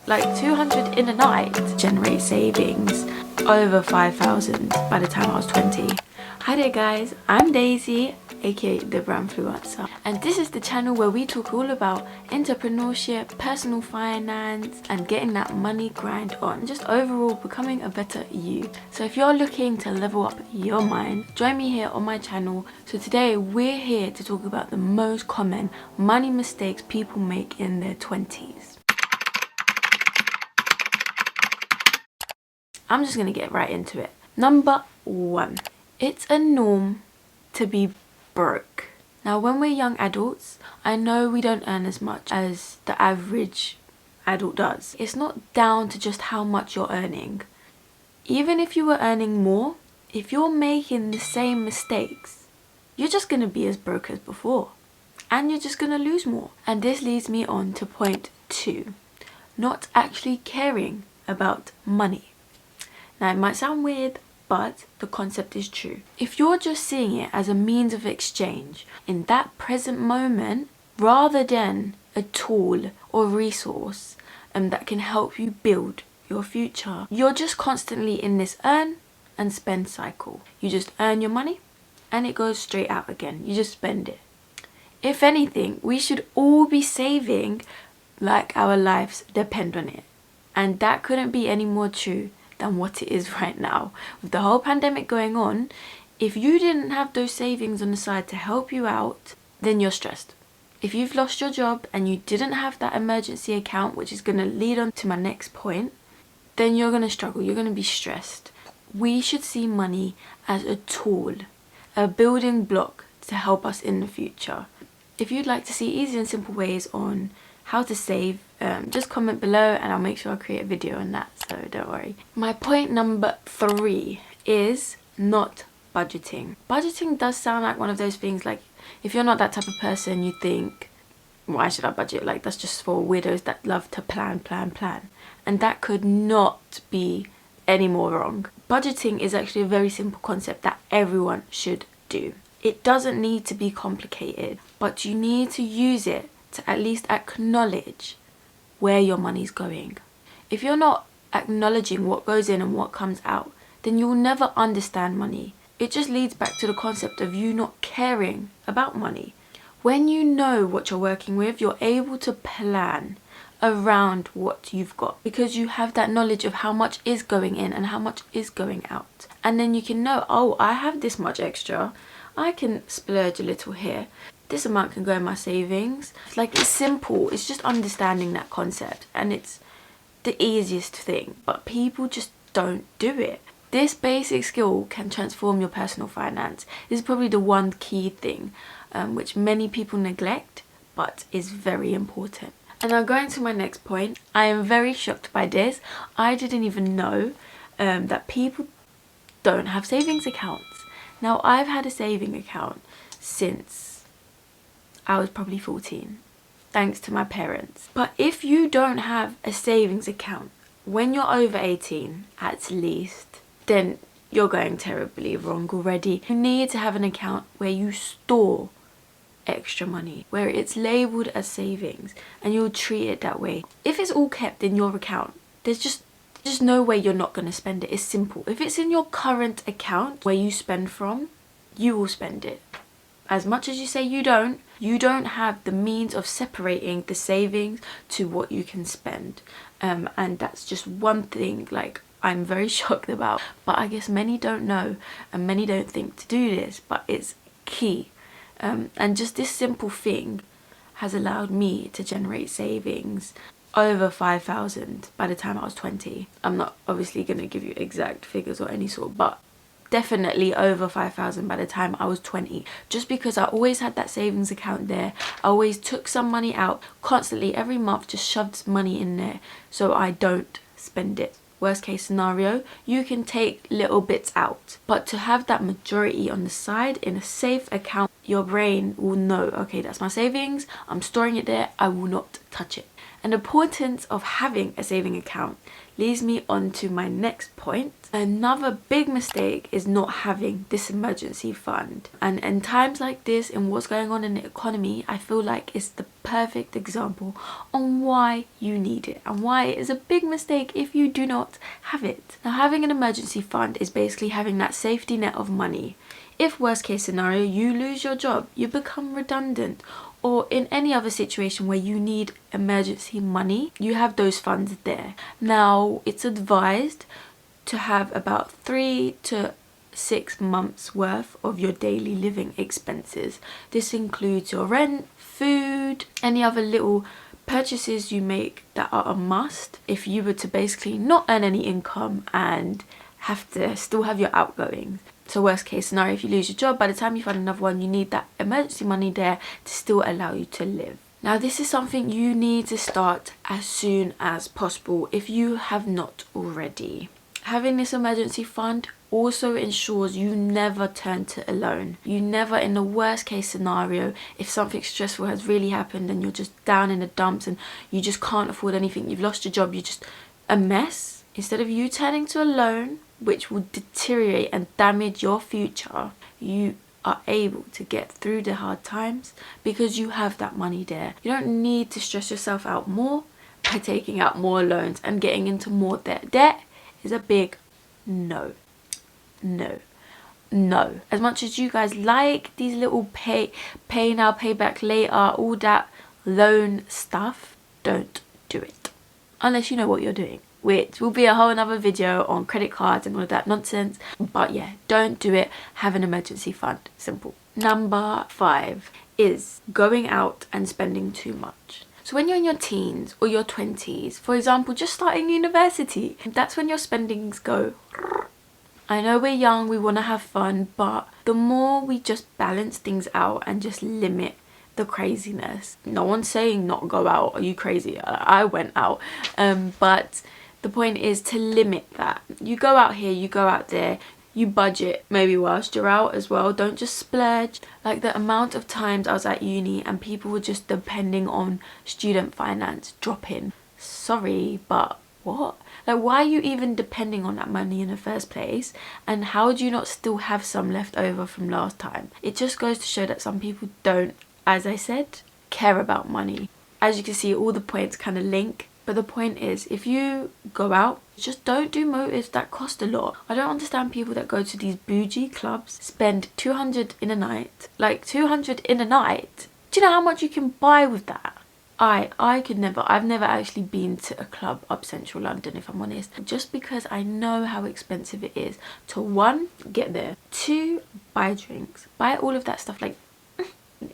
like 200 in a night. Generate savings over 5,000 by the time I was 20. Hi there guys, I'm Daisy, aka the Brandfluencer, and this is the channel where we talk all about entrepreneurship, personal finance, and getting that money grind on, just overall becoming a better you. So if you're looking to level up your mind, join me here on my channel. So today we're here to talk about the most common money mistakes people make in their 20s. I'm just gonna get right into it. Number 1, it's a norm to be broke. Now when we're young adults, I know we don't earn as much as the average adult does. It's not down to just how much you're earning. Even if you were earning more, if you're making the same mistakes, you're just gonna be as broke as before, and you're just gonna lose more. And this leads me on to point 2, not actually caring about money. Now it might sound weird, but the concept is true. If you're just seeing it as a means of exchange in that present moment, rather than a tool or resource that can help you build your future, you're just constantly in this earn and spend cycle. You just earn your money and it goes straight out again. You just spend it. If anything, we should all be saving like our lives depend on it. And that couldn't be any more true than what it is right now. With the whole pandemic going on, if you didn't have those savings on the side to help you out, then you're stressed. If you've lost your job and you didn't have that emergency account, which is going to lead on to my next point, then you're going to struggle, you're going to be stressed. We should see money as a tool, a building block to help us in the future. If you'd like to see easy and simple ways on how to save, just comment below and I'll make sure I create a video on that, so don't worry. My point number 3 is not budgeting. Budgeting does sound like one of those things, like if you're not that type of person, you think, why should I budget? Like that's just for weirdos that love to plan. And that could not be any more wrong. Budgeting is actually a very simple concept that everyone should do. It doesn't need to be complicated, but you need to use it to at least acknowledge where your money's going. If you're not acknowledging what goes in and what comes out, then you'll never understand money. It just leads back to the concept of you not caring about money. When you know what you're working with, you're able to plan around what you've got, because you have that knowledge of how much is going in and how much is going out. And then you can know, oh, I have this much extra, I can splurge a little here. This amount can go in my savings. It's simple. It's just understanding that concept, and it's the easiest thing, but people just don't do it. This basic skill can transform your personal finance. This is probably the one key thing which many people neglect, but is very important. And now going to my next point, I am very shocked by this. I didn't even know that people don't have savings accounts. Now I've had a saving account since I was probably 14, thanks to my parents. But if you don't have a savings account when you're over 18 at least, then you're going terribly wrong already. You need to have an account where you store extra money, where it's labelled as savings, and you'll treat it that way. If it's all kept in your account, there's just no way you're not going to spend it. It's simple. If it's in your current account where you spend from, you will spend it. As much as you say you don't have the means of separating the savings to what you can spend. And that's just one thing like I'm very shocked about. But I guess many don't know and many don't think to do this, but it's key. And just this simple thing has allowed me to generate savings over 5,000 by the time I was 20. I'm not obviously going to give you exact figures or any sort, but definitely over 5,000 by the time I was 20, just because I always had that savings account there. I always took some money out constantly every month, just shoved money in there so I don't spend it. Worst case scenario, you can take little bits out, but to have that majority on the side in a safe account, your brain will know, okay, that's my savings, I'm storing it there, I will not touch it. And the importance of having a saving account leads me on to my next point. Another big mistake is not having this emergency fund. And in times like this, in what's going on in the economy, I feel like it's the perfect example on why you need it and why it is a big mistake if you do not have it. Now, having an emergency fund is basically having that safety net of money. If worst case scenario, you lose your job, you become redundant, or in any other situation where you need emergency money, you have those funds there. Now, it's advised to have about 3 to 6 months worth of your daily living expenses. This includes your rent, food, any other little purchases you make that are a must if you were to basically not earn any income and have to still have your outgoings. So worst case scenario, if you lose your job, by the time you find another one, you need that emergency money there to still allow you to live. Now, this is something you need to start as soon as possible if you have not already. Having this emergency fund also ensures you never turn to a loan. You never, in the worst case scenario, if something stressful has really happened and you're just down in the dumps and you just can't afford anything, you've lost your job, you're just a mess. Instead of you turning to a loan, which will deteriorate and damage your future, you are able to get through the hard times because you have that money there. You don't need to stress yourself out more by taking out more loans and getting into more debt. Debt is a big no. No. No. As much as you guys like these little pay now, pay back later, all that loan stuff, don't do it. Unless you know what you're doing, which will be a whole another video on credit cards and all of that nonsense. But yeah, don't do it. Have an emergency fund. Simple. Number 5 is going out and spending too much. So when you're in your teens or your 20s, for example, just starting university, that's when your spendings go. I know we're young, we want to have fun, but the more we just balance things out and just limit the craziness. No one's saying not go out. Are you crazy? I went out. But the point is to limit that. You go out here, you go out there, you budget maybe whilst you're out as well. Don't just splurge. Like the amount of times I was at uni and people were just depending on student finance dropping. Sorry, but what? Like, why are you even depending on that money in the first place? And how do you not still have some left over from last time? It just goes to show that some people don't, as I said, care about money. As you can see, all the points kind of link. But the point is, if you go out, just don't do motives that cost a lot. I don't understand people that go to these bougie clubs, spend 200 in a night. Like 200 in a night. Do you know how much you can buy with that? I could never. I've never actually been to a club up central London, if I'm honest. Just because I know how expensive it is to 1, get there. 2, buy drinks. Buy all of that stuff. Like,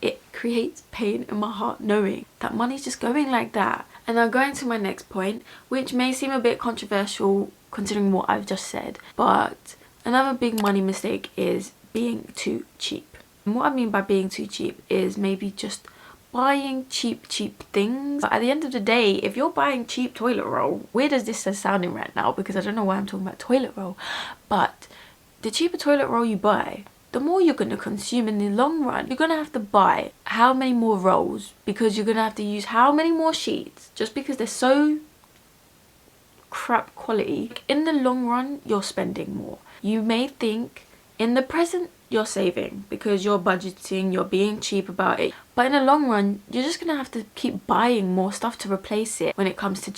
it creates pain in my heart knowing that money's just going like that. And now going to my next point, which may seem a bit controversial considering what I've just said, but another big money mistake is being too cheap. And what I mean by being too cheap is maybe just buying cheap things. But at the end of the day, if you're buying cheap toilet roll, weird as this is sounding right now because I don't know why I'm talking about toilet roll, but the cheaper toilet roll you buy, the more you're going to consume in the long run. You're going to have to buy how many more rolls because you're going to have to use how many more sheets just because they're so crap quality. In the long run, you're spending more. You may think in the present you're saving because you're budgeting, you're being cheap about it. But in the long run, you're just going to have to keep buying more stuff to replace it when it comes to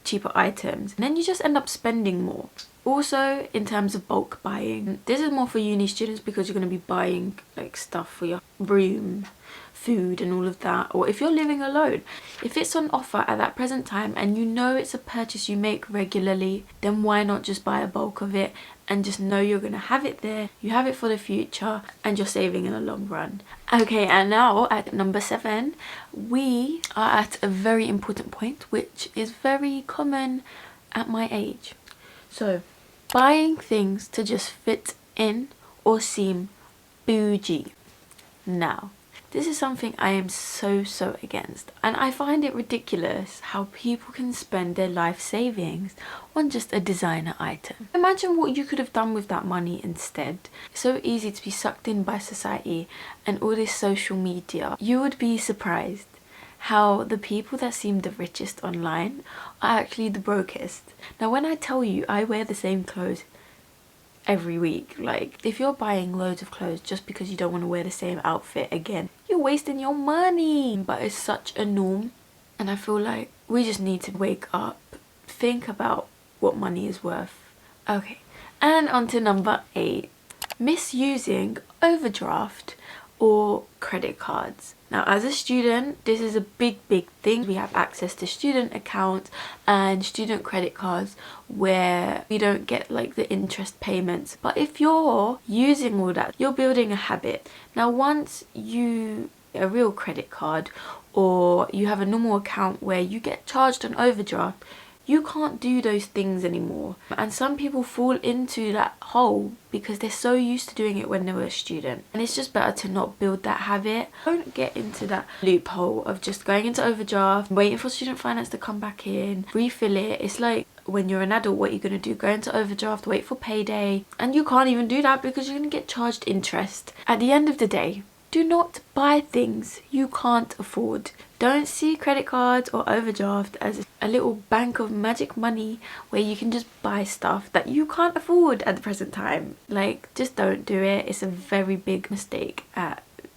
cheaper items. And then you just end up spending more. Also, in terms of bulk buying, this is more for uni students because you're going to be buying like stuff for your room, food and all of that. Or if you're living alone, if it's on offer at that present time and you know it's a purchase you make regularly, then why not just buy a bulk of it and just know you're going to have it there, you have it for the future and you're saving in the long run. Okay, and now at number 7, we are at a very important point which is very common at my age. So, buying things to just fit in or seem bougie. Now, this is something I am so against, and I find it ridiculous how people can spend their life savings on just a designer item. Imagine what you could have done with that money instead. It's so easy to be sucked in by society and all this social media. You would be surprised how the people that seem the richest online are actually the brokest. Now when I tell you I wear the same clothes every week, like if you're buying loads of clothes just because you don't want to wear the same outfit again, you're wasting your money. But it's such a norm, and I feel like we just need to wake up, think about what money is worth. Okay, and on to number 8, misusing overdraft or credit cards. Now as a student, this is a big thing. We have access to student accounts and student credit cards where we don't get like the interest payments. But if you're using all that, you're building a habit. Now once you get a real credit card or you have a normal account where you get charged an overdraft, you can't do those things anymore. And some people fall into that hole because they're so used to doing it when they were a student. And it's just better to not build that habit. Don't get into that loophole of just going into overdraft, waiting for student finance to come back in, refill it. It's like when you're an adult, what you're going to do, go into overdraft, wait for payday. And you can't even do that because you're going to get charged interest. At the end of the day, do not buy things you can't afford. Don't see credit cards or overdraft as a little bank of magic money where you can just buy stuff that you can't afford at the present time. Like, just don't do it. It's a very big mistake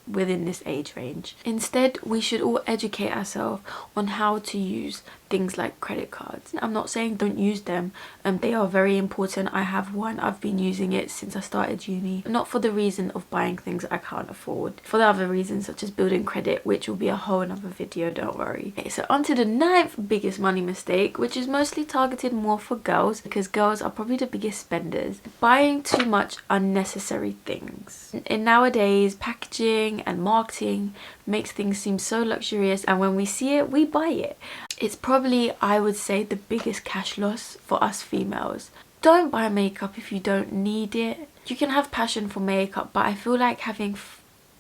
within this age range. Instead, we should all educate ourselves on how to use things like credit cards. I'm not saying don't use them, they are very important. I have one, I've been using it since I started uni, not for the reason of buying things I can't afford, for the other reasons such as building credit, which will be a whole another video, don't worry. Okay, so on to the 9th biggest money mistake, which is mostly targeted more for girls because girls are probably the biggest spenders. Buying too much unnecessary things. And nowadays, packaging and marketing makes things seem so luxurious, and when we see it, we buy it. It's probably, I would say, the biggest cash loss for us females. Don't buy makeup if you don't need it. You can have passion for makeup, but I feel like having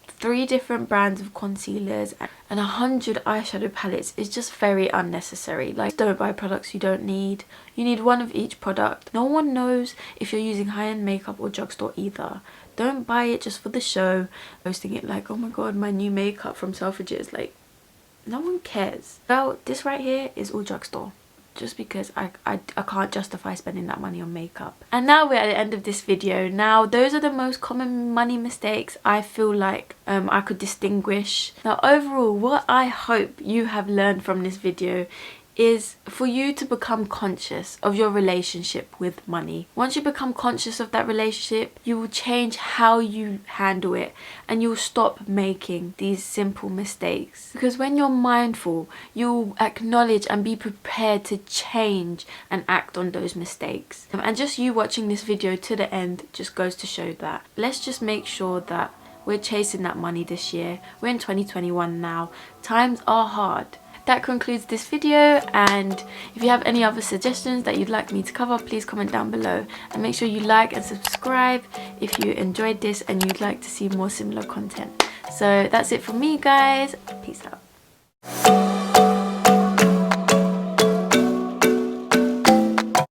3 different brands of concealers and 100 eyeshadow palettes is just very unnecessary. Like, don't buy products you don't need. You need one of each product. No one knows if you're using high-end makeup or drugstore either. Don't buy it just for the show, posting it like, oh my god, my new makeup from Selfridges. Like, no one cares. Well, this right here is all drugstore, just because I can't justify spending that money on makeup. And now we're at the end of this video. Now those are the most common money mistakes I feel like I could distinguish. Now overall, what I hope you have learned from this video is for you to become conscious of your relationship with money. Once you become conscious of that relationship, you will change how you handle it, and you'll stop making these simple mistakes. Because when you're mindful, you'll acknowledge and be prepared to change and act on those mistakes. And just you watching this video to the end just goes to show that. Let's just make sure that we're chasing that money this year. We're in 2021 now. Times are hard. That concludes this video, and if you have any other suggestions that you'd like me to cover, please comment down below, and make sure you like and subscribe if you enjoyed this and you'd like to see more similar content. So that's it from me, guys. Peace out.